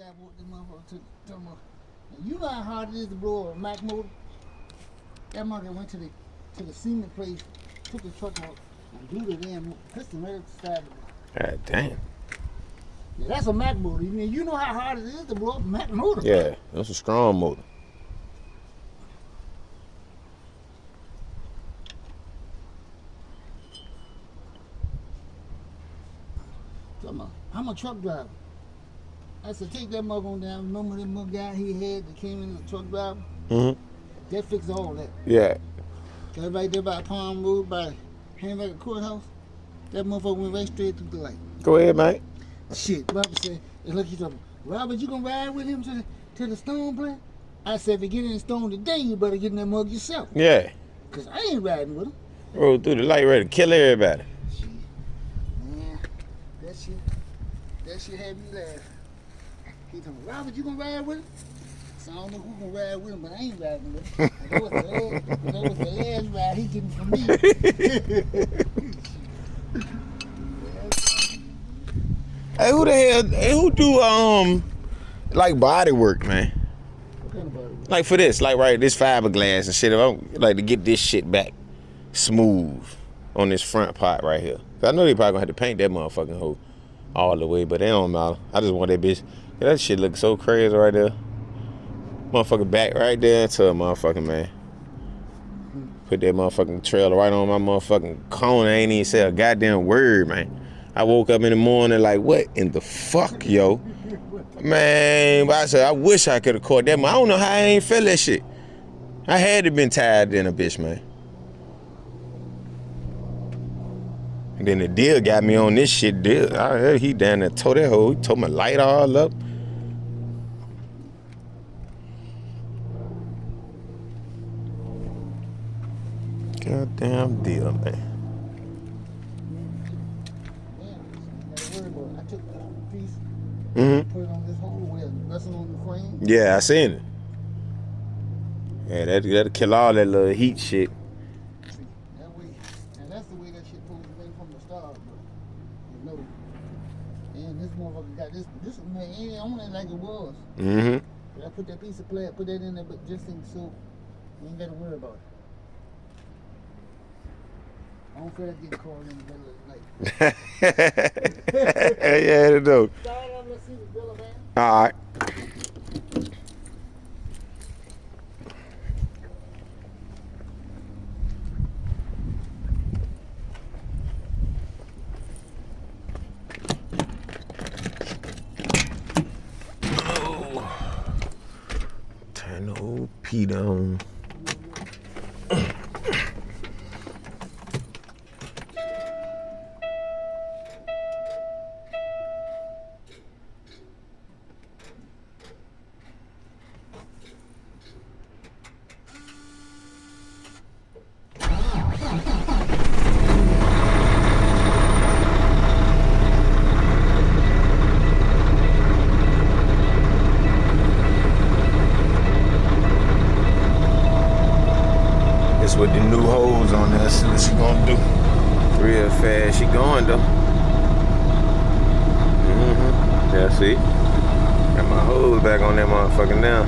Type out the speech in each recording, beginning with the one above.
guy brought this motherfucker to the motherfucker. You know how hard it is to blow a Mack motor? That motherfucker went to the cement place, took the truck out, and blew the damn piston right at the side of it. God damn. Yeah, that's a Mack motor. You know how hard it is to blow up a Mack motor. Yeah, that's a strong motor. I'm a truck driver. I said, take that mug on down. Remember that mug guy he had that came in the truck driver? Mm-hmm. That fixed all that. Yeah. That right there by Palm Road, by Hamburger Courthouse, that motherfucker went right straight through the light. Go ahead, mate. Shit, Robert said, and look, he told me, Robert, you gonna ride with him to the stone plant? I said, if you get in the stone today, you better get in that mug yourself. Yeah. Because I ain't riding with him. Roll through the light ready to kill everybody. Shit. Man, that shit had me laughing. He told me, Robert, you gonna ride with him? So I don't know who gonna ride with him, but I ain't riding with him. That was the last ride he getting from me. Hey, who the hell? Hey, who do like body work, man? What kind of body work? Like for this, like right, this fiberglass and shit. If I like to get this shit back smooth on this front part right here. I know they probably gonna have to paint that motherfucking hole all the way, but they don't matter. I just want that bitch. Yeah, that shit looks so crazy right there. Motherfucking back right there into a motherfucking man. Put that motherfucking trailer right on my motherfucking cone. I ain't even say a goddamn word, man. I woke up in the morning like, what in the fuck, yo? Man, but I said, I wish I could have caught that. I don't know how I ain't feel that shit. I had to been tired in a bitch, man. And then the deal got me on this shit. Deal, I heard he down there tore that hole. He tore my light all up. Goddamn deal, man. I took the piece, Mm-hmm. put it on this hole where it's resting on the frame. Yeah, I seen it. Yeah, that'll kill all that little heat shit. That way, and that's the way that shit pulls away from the stars, bro. You know. And this motherfucker got this man ain't on it like it was. Mm-hmm. But I put that piece of plastic, put that in there, but just think so you ain't gotta worry about it. I don't feel like getting caught in the middle of the night. Yeah, it do. Start up, let's see the bill of man. All right. Oh. Turn the old Pete on. With the new hose on there, see what she gonna do. Real fast, she going though. Yeah, see? Got my hose back on that motherfucker now.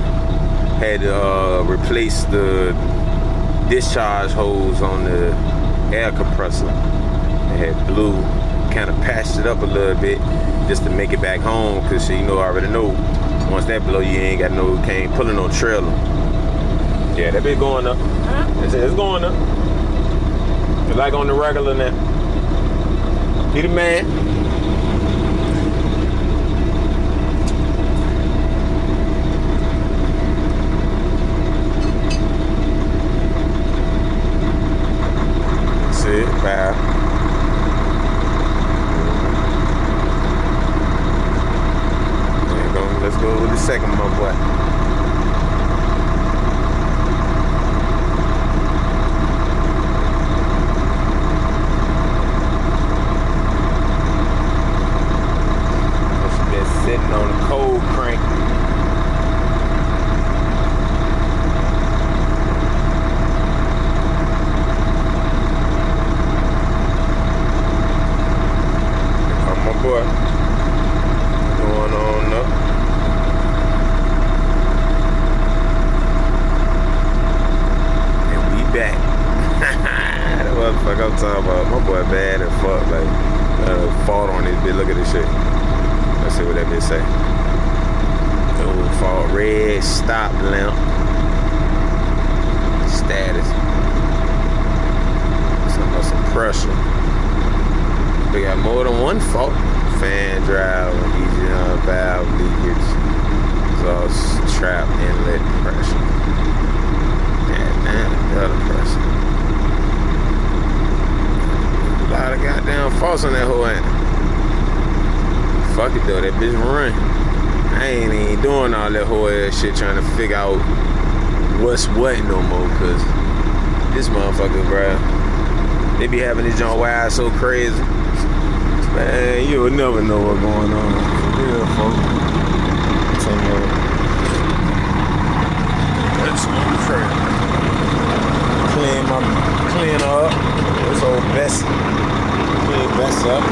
Had to replace the discharge hose on the air compressor. It had blew, kind of patched it up a little bit just to make it back home, cause you know, I already know once that blow, you ain't got no, can't pulling no trailer. Yeah, that bitch going up. It's going up. It's like on the regular now. He the man. See it, bye. There you go. Let's go with the second, my boy. Sitting on a cold crank. Here come my boy. Going on up. that bitch say. Old fault red stop lamp. Status. Some pressure. We got more than one fault. Fan drive, easy valve leakage, exhaust trap inlet pressure. Damn, another pressure. A lot of goddamn faults on that whole end. Fuck it though, that bitch run. I ain't even doing all that whole ass shit trying to figure out what's what no more, cause this motherfucker, bruh, they be having this joint wired so crazy. Man, you will never know what's going on. For real, folks. That's on the trail. Clean her up. This old Bessie. Clean Bessie up.